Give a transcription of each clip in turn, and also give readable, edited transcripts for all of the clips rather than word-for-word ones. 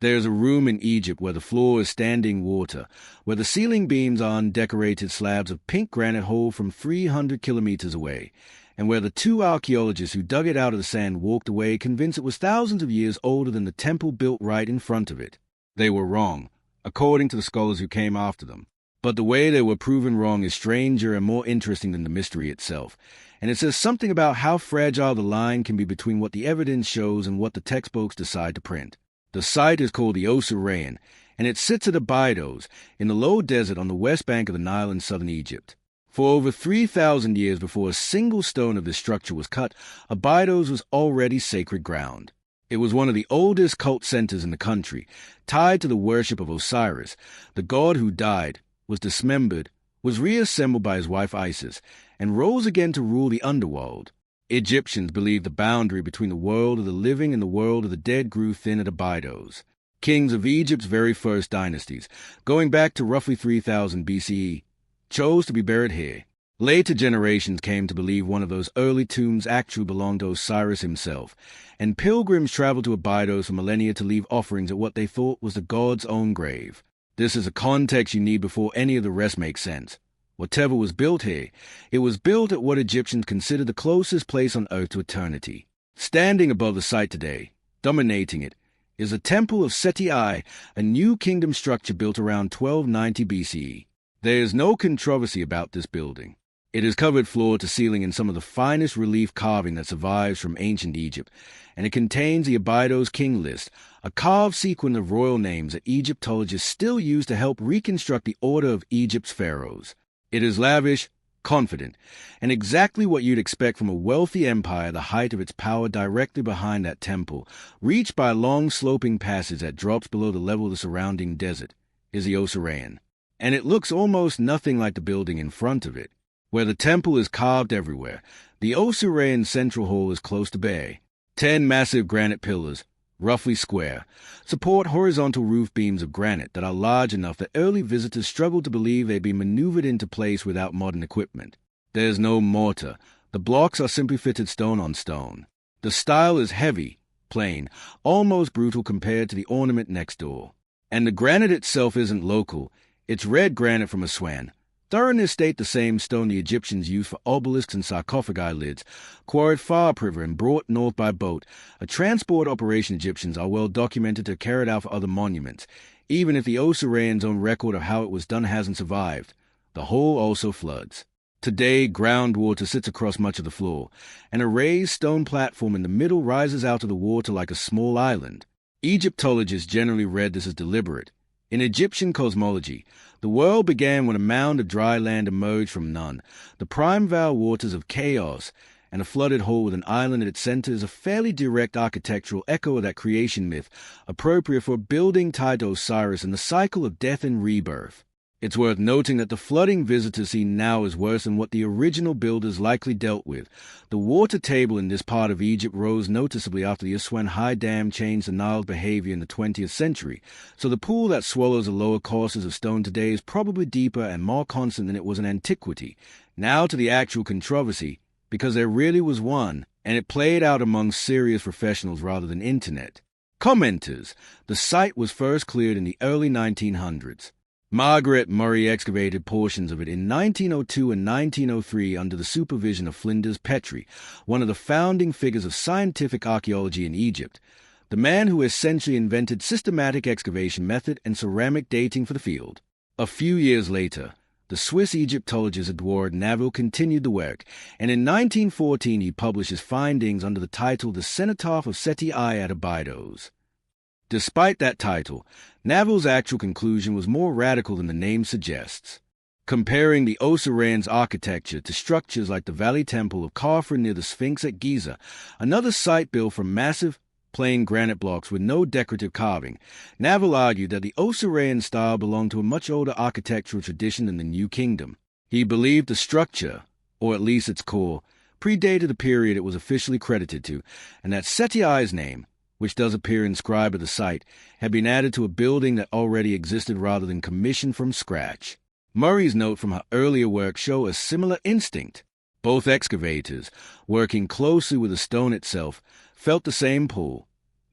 There's a room in Egypt where the floor is standing water, where the ceiling beams are undecorated slabs of pink granite hauled from 300 kilometers away, and where the two archaeologists who dug it out of the sand walked away convinced it was thousands of years older than the temple built right in front of it. They were wrong, according to the scholars who came after them. But the way they were proven wrong is stranger and more interesting than the mystery itself, and it says something about how fragile the line can be between what the evidence shows and what the textbooks decide to print. The site is called the Osireion, and it sits at Abydos, in the low desert on the west bank of the Nile in southern Egypt. For over 3,000 years before a single stone of this structure was cut, Abydos was already sacred ground. It was one of the oldest cult centers in the country, tied to the worship of Osiris, the god who died, was dismembered, was reassembled by his wife Isis, and rose again to rule the underworld. Egyptians believed the boundary between the world of the living and the world of the dead grew thin at Abydos. Kings of Egypt's very first dynasties, going back to roughly 3000 BCE, chose to be buried here. Later generations came to believe one of those early tombs actually belonged to Osiris himself, and pilgrims traveled to Abydos for millennia to leave offerings at what they thought was the god's own grave. This is a context you need before any of the rest makes sense. Whatever was built here, it was built at what Egyptians considered the closest place on earth to eternity. Standing above the site today, dominating it, is the Temple of Seti I, a new kingdom structure built around 1290 BCE. There is no controversy about this building. It is covered floor to ceiling in some of the finest relief carving that survives from ancient Egypt, and it contains the Abydos King List, a carved sequence of royal names that Egyptologists still use to help reconstruct the order of Egypt's pharaohs. It is lavish, confident, and exactly what you'd expect from a wealthy empire. The height of its power directly behind that temple, reached by a long sloping passage that drops below the level of the surrounding desert, is the Osireion. And it looks almost nothing like the building in front of it. Where the temple is carved everywhere, the Osireion central hall is close to bay. 10 massive granite pillars, roughly square, support horizontal roof beams of granite that are large enough that early visitors struggled to believe they'd be maneuvered into place without modern equipment. There's no mortar. The blocks are simply fitted stone on stone. The style is heavy, plain, almost brutal compared to the ornament next door. And the granite itself isn't local. It's red granite from Aswan. Thoroughness state the same stone the Egyptians used for obelisks and sarcophagi lids, quarried far upriver and brought north by boat, a transport operation Egyptians are well documented to carry out for other monuments, even if the Osireion's own record of how it was done hasn't survived. The hole also floods. Today, groundwater sits across much of the floor, and a raised stone platform in the middle rises out of the water like a small island. Egyptologists generally read this as deliberate. In Egyptian cosmology, the world began when a mound of dry land emerged from none, the primeval waters of chaos, and a flooded hole with an island at its center is a fairly direct architectural echo of that creation myth, appropriate for a building tied to Osiris and the cycle of death and rebirth. It's worth noting that the flooding visitors see now is worse than what the original builders likely dealt with. The water table in this part of Egypt rose noticeably after the Aswan High Dam changed the Nile's behavior in the 20th century, so the pool that swallows the lower courses of stone today is probably deeper and more constant than it was in antiquity. Now to the actual controversy, because there really was one, and it played out among serious professionals rather than internet commenters. The site was first cleared in the early 1900s. Margaret Murray excavated portions of it in 1902 and 1903 under the supervision of Flinders Petrie, one of the founding figures of scientific archaeology in Egypt, the man who essentially invented systematic excavation method and ceramic dating for the field. A few years later, the Swiss Egyptologist Edouard Naville continued the work, and in 1914 he published his findings under the title The Cenotaph of Seti I at Abydos. Despite that title, Naville's actual conclusion was more radical than the name suggests. Comparing the Osireion's architecture to structures like the Valley Temple of Khafra near the Sphinx at Giza, another site built from massive, plain granite blocks with no decorative carving, Naville argued that the Osireion style belonged to a much older architectural tradition than the New Kingdom. He believed the structure, or at least its core, predated the period it was officially credited to, and that Seti I's name, which does appear inscribed at the site, had been added to a building that already existed rather than commissioned from scratch. Murray's note from her earlier work show a similar instinct. Both excavators, working closely with the stone itself, felt the same pull.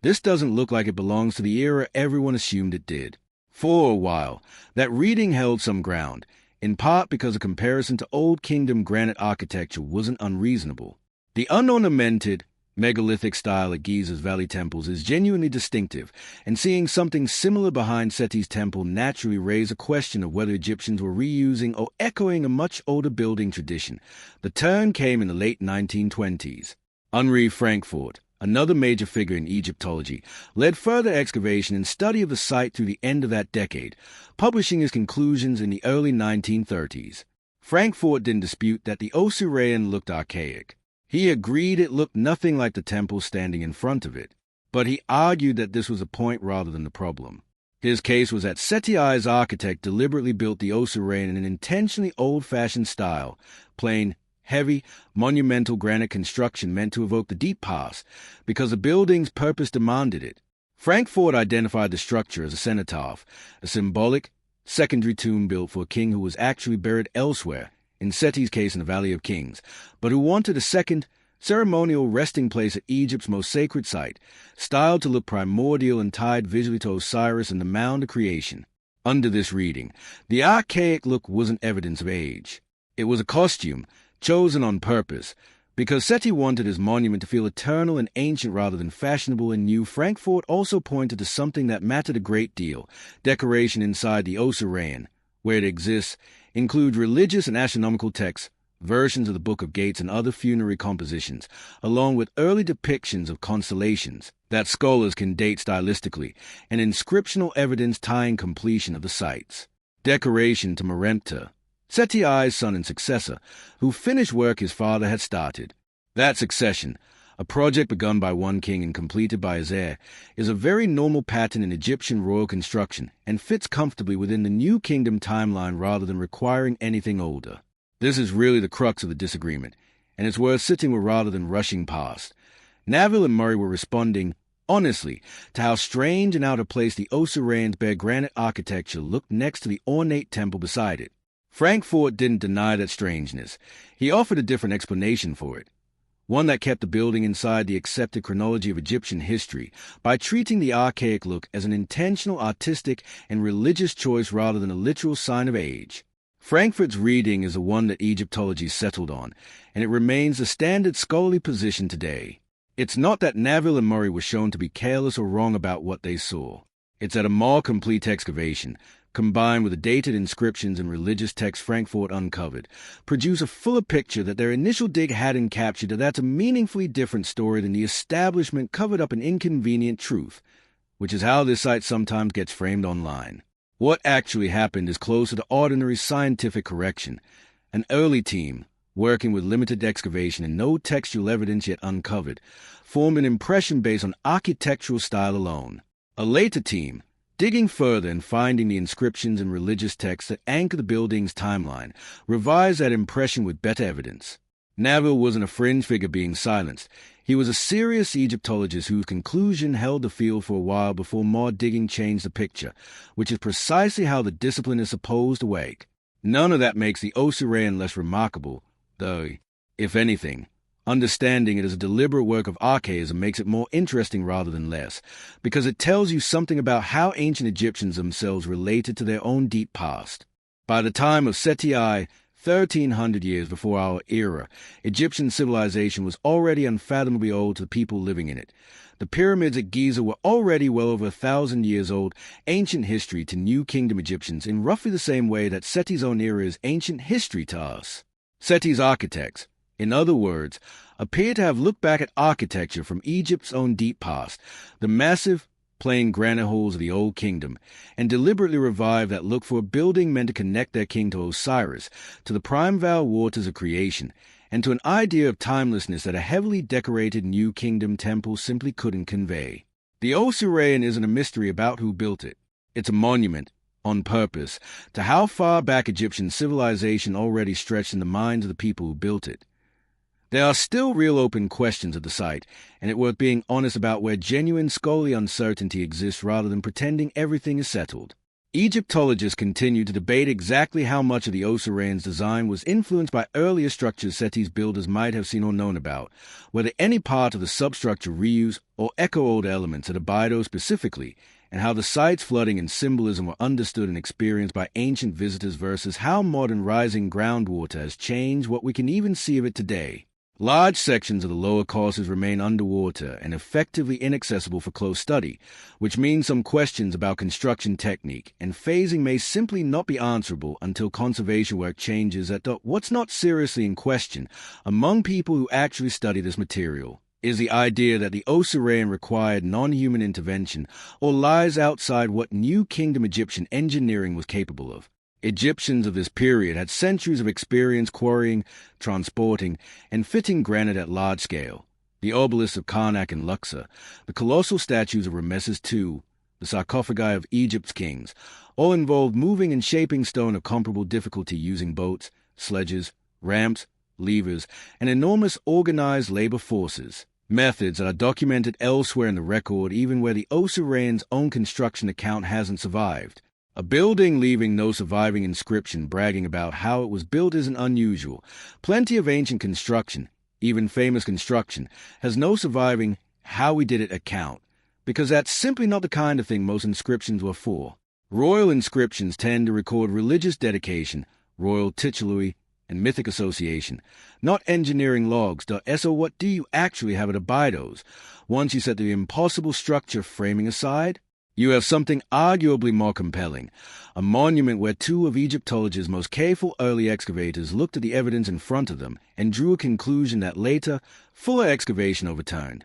This doesn't look like it belongs to the era everyone assumed it did. For a while, that reading held some ground, in part because a comparison to Old Kingdom granite architecture wasn't unreasonable. The unornamented, megalithic style at Giza's Valley temples is genuinely distinctive, and seeing something similar behind Seti's temple naturally raised a question of whether Egyptians were reusing or echoing a much older building tradition. The turn came in the late 1920s. Henri Frankfurt, another major figure in Egyptology, led further excavation and study of the site through the end of that decade, publishing his conclusions in the early 1930s. Frankfurt didn't dispute that the Osireion looked archaic. He agreed it looked nothing like the temple standing in front of it, but he argued that this was a point rather than the problem. His case was that Seti I's architect deliberately built the Osireion in an intentionally old-fashioned style, plain, heavy, monumental granite construction meant to evoke the deep past, because the building's purpose demanded it. Frankfurt identified the structure as a cenotaph, a symbolic, secondary tomb built for a king who was actually buried elsewhere, in Seti's case in the Valley of Kings, but who wanted a second, ceremonial resting place at Egypt's most sacred site, styled to look primordial and tied visually to Osiris and the mound of creation. Under this reading, the archaic look wasn't evidence of age. It was a costume, chosen on purpose, because Seti wanted his monument to feel eternal and ancient rather than fashionable and new. Frankfurt also pointed to something that mattered a great deal: decoration inside the Osireion, where it exists, include religious and astronomical texts, versions of the Book of Gates and other funerary compositions, along with early depictions of constellations that scholars can date stylistically, and inscriptional evidence tying completion of the sites. Decoration to Meremptah, Seti I's son and successor, who finished work his father had started. That succession, a project begun by one king and completed by his heir, is a very normal pattern in Egyptian royal construction and fits comfortably within the New Kingdom timeline rather than requiring anything older. This is really the crux of the disagreement, and it's worth sitting with rather than rushing past. Naville and Murray were responding, honestly, to how strange and out of place the Osireion's bare granite architecture looked next to the ornate temple beside it. Frankfurt didn't deny that strangeness. He offered a different explanation for it, one that kept the building inside the accepted chronology of Egyptian history by treating the archaic look as an intentional artistic and religious choice rather than a literal sign of age. Frankfurt's reading is the one that Egyptology settled on, and it remains the standard scholarly position today. It's not that Naville and Murray were shown to be careless or wrong about what they saw. It's that a more complete excavation, combined with the dated inscriptions and religious texts Frankfurt uncovered, produce a fuller picture that their initial dig hadn't captured. That's a meaningfully different story than the establishment covered up an inconvenient truth, which is how this site sometimes gets framed online. What actually happened is closer to ordinary scientific correction. An early team, working with limited excavation and no textual evidence yet uncovered, formed an impression based on architectural style alone. A later team, digging further and finding the inscriptions and religious texts that anchor the building's timeline, revised that impression with better evidence. Naville wasn't a fringe figure being silenced. He was a serious Egyptologist whose conclusion held the field for a while before more digging changed the picture, which is precisely how the discipline is supposed to work. None of that makes the Osireion less remarkable, though, if anything, understanding it as a deliberate work of archaism makes it more interesting rather than less, because it tells you something about how ancient Egyptians themselves related to their own deep past. By the time of Seti I, 1,300 years before our era, Egyptian civilization was already unfathomably old to the people living in it. The pyramids at Giza were already well over 1,000 years old, ancient history to New Kingdom Egyptians in roughly the same way that Seti's own era is ancient history to us. Seti's architects, in other words, appear to have looked back at architecture from Egypt's own deep past, the massive, plain granite halls of the Old Kingdom, and deliberately revived that look for a building meant to connect their king to Osiris, to the primeval waters of creation, and to an idea of timelessness that a heavily decorated New Kingdom temple simply couldn't convey. The Osireion isn't a mystery about who built it. It's a monument, on purpose, to how far back Egyptian civilization already stretched in the minds of the people who built it. There are still real open questions at the site, and it's worth being honest about where genuine scholarly uncertainty exists rather than pretending everything is settled. Egyptologists continue to debate exactly how much of the Osireion's design was influenced by earlier structures Seti's builders might have seen or known about, whether any part of the substructure reused or echo old elements at Abydos specifically, and how the site's flooding and symbolism were understood and experienced by ancient visitors versus how modern rising groundwater has changed what we can even see of it today. Large sections of the lower courses remain underwater and effectively inaccessible for close study, which means some questions about construction technique and phasing may simply not be answerable until conservation work changes at what's not seriously in question among people who actually study this material is the idea that the Osireion required non-human intervention or lies outside what New Kingdom Egyptian engineering was capable of. Egyptians of this period had centuries of experience quarrying, transporting, and fitting granite at large scale. The obelisks of Karnak and Luxor, the colossal statues of Ramesses II, the sarcophagi of Egypt's kings, all involved moving and shaping stone of comparable difficulty using boats, sledges, ramps, levers, and enormous organized labor forces. Methods that are documented elsewhere in the record even where the Osireion's own construction account hasn't survived. A building leaving no surviving inscription bragging about how it was built isn't unusual. Plenty of ancient construction, even famous construction, has no surviving how we did it account, because that's simply not the kind of thing most inscriptions were for. Royal inscriptions tend to record religious dedication, royal titulary, and mythic association, not engineering logs. So what do you actually have at Abydos? Once you set the impossible structure framing aside, you have something arguably more compelling, a monument where two of Egyptology's most careful early excavators looked at the evidence in front of them and drew a conclusion that later, fuller excavation overturned,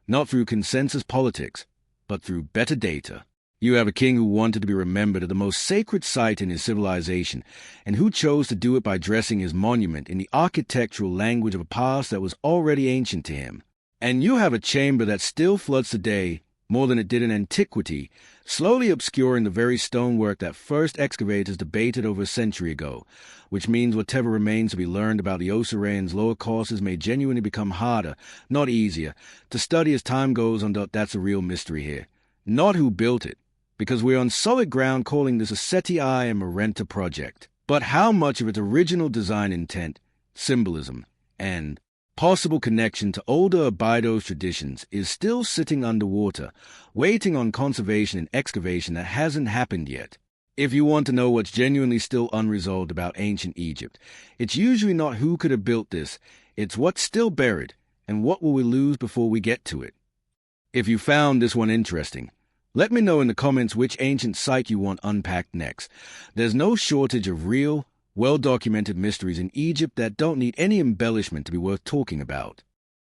not through consensus politics, but through better data. You have a king who wanted to be remembered at the most sacred site in his civilization, and who chose to do it by dressing his monument in the architectural language of a past that was already ancient to him. And you have a chamber that still floods today, more than it did in antiquity, slowly obscuring the very stonework that first excavators debated over a century ago, which means whatever remains to be learned about the Osireion's lower courses may genuinely become harder, not easier, to study as time goes on. That's a real mystery here. Not who built it, because we're on solid ground calling this a Seti I and Marenta project, but how much of its original design intent, symbolism, and possible connection to older Abydos traditions is still sitting underwater, waiting on conservation and excavation that hasn't happened yet. If you want to know what's genuinely still unresolved about ancient Egypt, it's usually not who could have built this, it's what's still buried, and what will we lose before we get to it. If you found this one interesting, let me know in the comments which ancient site you want unpacked next. There's no shortage of real, well-documented mysteries in Egypt that don't need any embellishment to be worth talking about.